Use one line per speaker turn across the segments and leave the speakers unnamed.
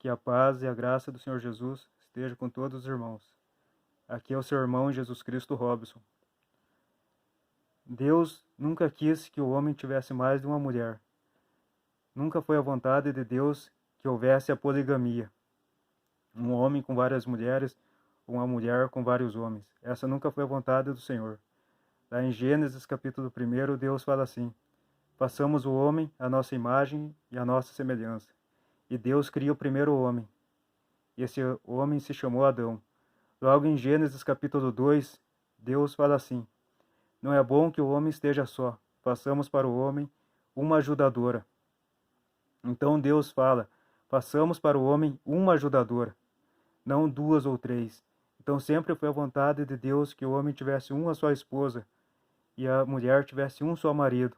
Que a paz e a graça do Senhor Jesus esteja com todos os irmãos. Aqui é o seu irmão Jesus Cristo Robson. Deus nunca quis que o homem tivesse mais de uma mulher. Nunca foi a vontade de Deus que houvesse a poligamia. Um homem com várias mulheres, uma mulher com vários homens. Essa nunca foi a vontade do Senhor. Lá em Gênesis capítulo 1, Deus fala assim: façamos o homem à nossa imagem e à nossa semelhança. E Deus cria o primeiro homem. E esse homem se chamou Adão. Logo em Gênesis capítulo 2, Deus fala assim: não é bom que o homem esteja só, façamos para o homem uma ajudadora. Então Deus fala: façamos para o homem uma ajudadora, não duas ou três. Então sempre foi a vontade de Deus que o homem tivesse uma só esposa e a mulher tivesse um só marido.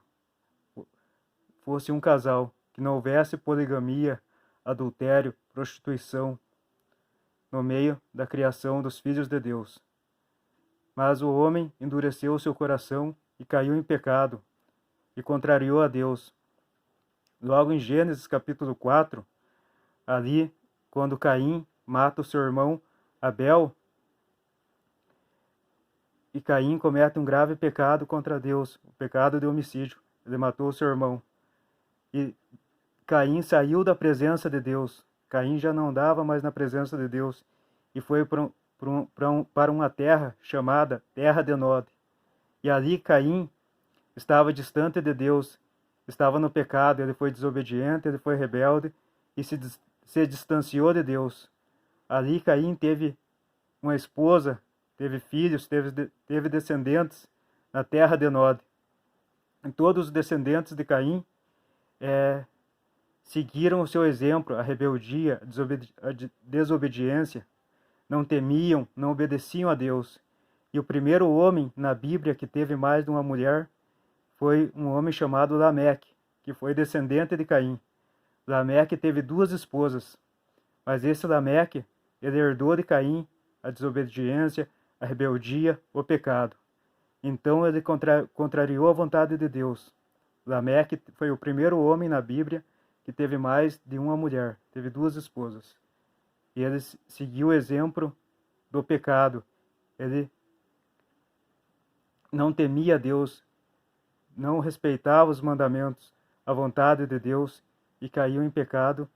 Fosse um casal, que não houvesse poligamia, adultério, prostituição no meio da criação dos filhos de Deus. Mas o homem endureceu o seu coração e caiu em pecado e contrariou a Deus. Logo em Gênesis capítulo 4, ali, quando Caim mata o seu irmão Abel, e Caim comete um grave pecado contra Deus, o pecado de homicídio. Ele matou o seu irmão. E Caim saiu da presença de Deus. Caim já não andava mais na presença de Deus e foi para uma terra chamada Terra de Nod. E ali Caim estava distante de Deus, estava no pecado, ele foi desobediente, ele foi rebelde e se distanciou de Deus. Ali Caim teve uma esposa, teve filhos, teve descendentes na terra de Nod. E todos os descendentes de Caim seguiram o seu exemplo, a rebeldia, a desobediência, não temiam, não obedeciam a Deus. E o primeiro homem na Bíblia que teve mais de uma mulher foi um homem chamado Lameque, que foi descendente de Caim. Lameque teve duas esposas, mas esse Lameque, ele herdou de Caim a desobediência, a rebeldia, o pecado. Então ele contrariou a vontade de Deus. Lameque foi o primeiro homem na Bíblia que teve mais de uma mulher, teve duas esposas. E ele seguiu o exemplo do pecado. Ele não temia Deus, não respeitava os mandamentos, a vontade de Deus, e caiu em pecado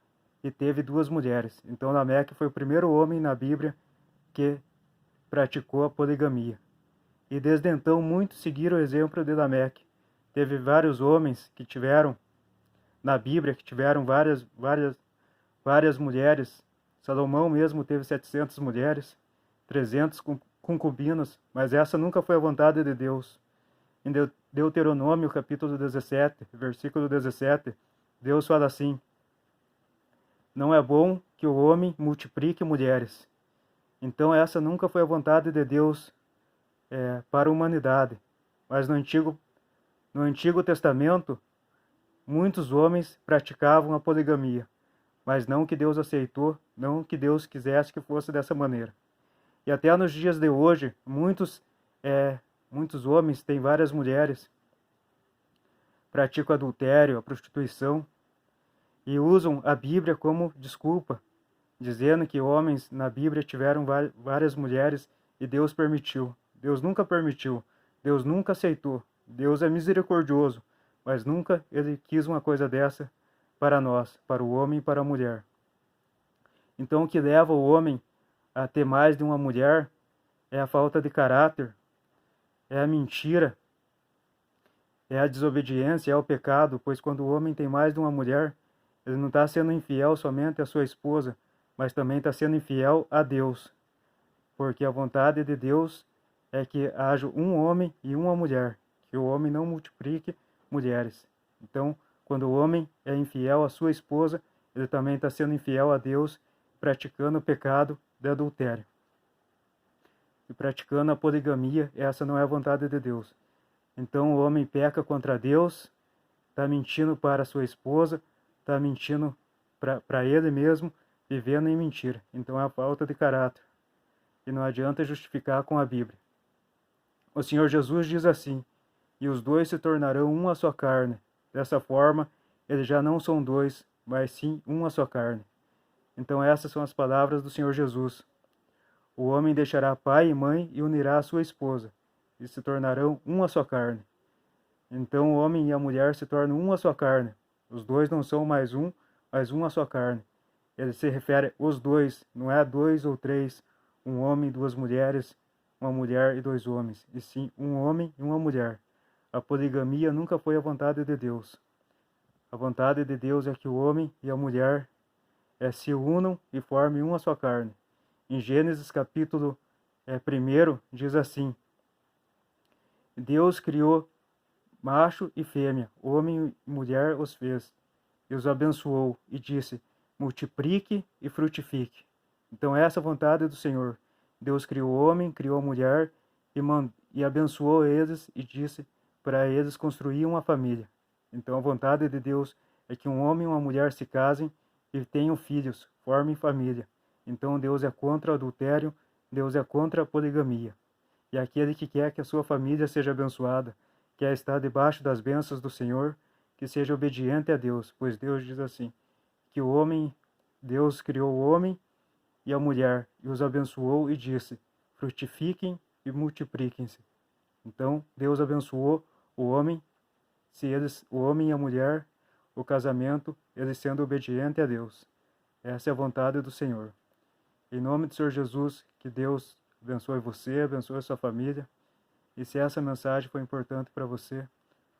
e teve duas mulheres. Então Lameque foi o primeiro homem na Bíblia que praticou a poligamia. E desde então muitos seguiram o exemplo de Lameque. Teve vários homens que tiveram na Bíblia, que tiveram várias mulheres. Salomão mesmo teve 700 mulheres, 300 concubinas, mas essa nunca foi a vontade de Deus. Em Deuteronômio, capítulo 17, versículo 17, Deus fala assim: não é bom que o homem multiplique mulheres. Então essa nunca foi a vontade de Deus para a humanidade. Mas no Antigo Testamento, muitos homens praticavam a poligamia, mas não que Deus aceitou, não que Deus quisesse que fosse dessa maneira. E até nos dias de hoje, muitos homens têm várias mulheres, praticam adultério, a prostituição, e usam a Bíblia como desculpa, dizendo que homens na Bíblia tiveram várias mulheres e Deus permitiu. Deus nunca permitiu, Deus nunca aceitou. Deus é misericordioso, mas nunca ele quis uma coisa dessa para nós, para o homem e para a mulher. Então o que leva o homem a ter mais de uma mulher é a falta de caráter, é a mentira, é a desobediência, é o pecado, pois quando o homem tem mais de uma mulher, ele não está sendo infiel somente à sua esposa, mas também está sendo infiel a Deus, porque a vontade de Deus é que haja um homem e uma mulher, que o homem não multiplique mulheres. Então, quando o homem é infiel à sua esposa, ele também está sendo infiel a Deus, praticando o pecado de adultério. E praticando a poligamia, essa não é a vontade de Deus. Então o homem peca contra Deus, está mentindo para a sua esposa, está mentindo para ele mesmo, vivendo em mentira. Então é a falta de caráter. E não adianta justificar com a Bíblia. O Senhor Jesus diz assim: e os dois se tornarão uma só carne. Dessa forma, eles já não são dois, mas sim uma só carne. Então essas são as palavras do Senhor Jesus. O homem deixará pai e mãe e unirá a sua esposa, e se tornarão uma só carne. Então o homem e a mulher se tornam uma só carne. Os dois não são mais um, mas uma só carne. Ele se refere aos dois, não é a dois ou três, um homem, duas mulheres, uma mulher e dois homens, e sim um homem e uma mulher. A poligamia nunca foi a vontade de Deus. A vontade de Deus é que o homem e a mulher se unam e formem uma só carne. Em Gênesis capítulo 1 diz assim: Deus criou macho e fêmea, homem e mulher os fez, e os abençoou, e disse: multiplique e frutifique. Então essa é a vontade do Senhor. Deus criou o homem, criou a mulher, e abençoou eles, e disse para eles construir uma família. Então a vontade de Deus é que um homem e uma mulher se casem e tenham filhos, formem família. Então Deus é contra o adultério, Deus é contra a poligamia. E aquele que quer que a sua família seja abençoada, quer estar debaixo das bênçãos do Senhor, que seja obediente a Deus, pois Deus diz assim, que Deus criou o homem e a mulher, e os abençoou e disse: frutifiquem e multipliquem-se. Então Deus abençoou o homem, o homem e a mulher, o casamento, eles sendo obedientes a Deus. Essa é a vontade do Senhor. Em nome do Senhor Jesus, que Deus abençoe você, abençoe a sua família. E se essa mensagem foi importante para você,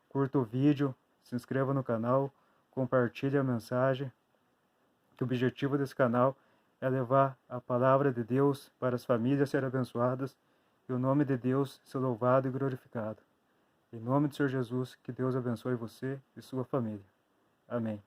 curta o vídeo, se inscreva no canal, compartilhe a mensagem, que o objetivo desse canal é levar a palavra de Deus para as famílias serem abençoadas e o nome de Deus ser louvado e glorificado. Em nome do Senhor Jesus, que Deus abençoe você e sua família. Amém.